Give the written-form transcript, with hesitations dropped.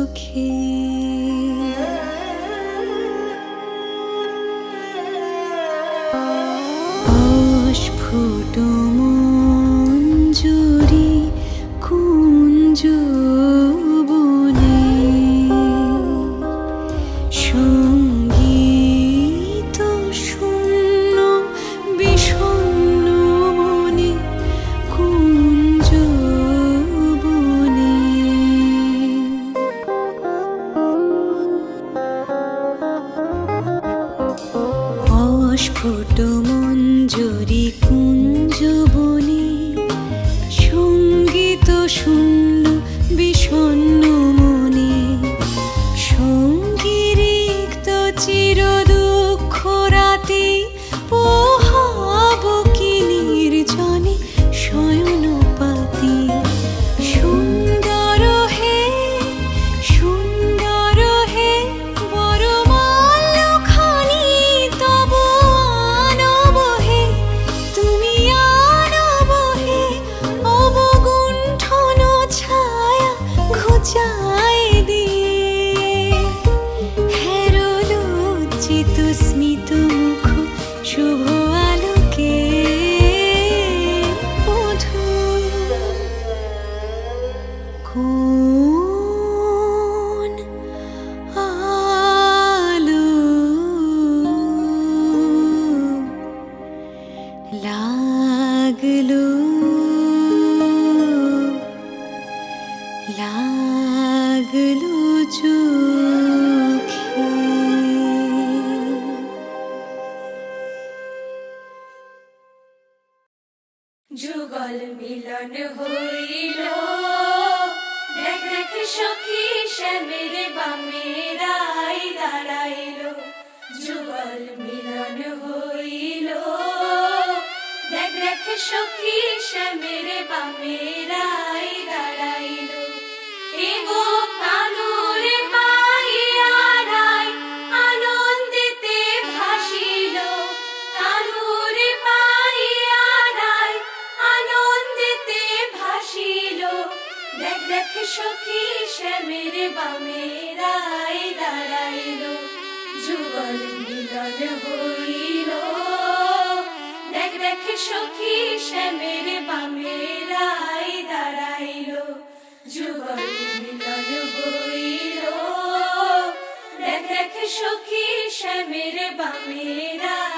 চোখে অস্ফুট মঞ্জুরি কুঞ্জ বনে সঙ্গীত শূন্য বিষণ্ণ মনে কুঞ্জ বনে অস্ফুট মঞ্জুরি কুঞ্জ বনে সঙ্গীত শূন্য বিষণ্ণ মনে সঙ্গীরিক্ত চির দুঃখ রাতে পোহাব কি নির্জনে শয়ন পাতি সুন্দর হে বরমাল্যখানি তব আনব হে তুমি আনব হে অবগুণ্ঠন ছায়া ঘুচায় দিয়ে হেরো লজ্জিত স্মিত মুখ শুভ আলোকে মধুর কোন আলো লাগলো চোখে যুগল মিলন হইল দেখ দেখ সখী শ্যামের বামে রাই দাঁড়াইল যুগল মিলন হইল দেখ দেখ সখী শ্যামের বামে রাই দাঁড়াইল এগো কানুর পাইয়া রাই আনন্দিতে ভাসিল কানুর পাইয়া রাই আনন্দিতে ভাসিল দেখ দেখ সখী শ্যামের বামে রাই দাঁড়াইল যুগল মিলন হইল দেখ দেখ সখী শ্যামের বামে রাই দাঁড়াইল যুগল মিলন হইল দেখ দেখ সখী শ্যামের বামে রাই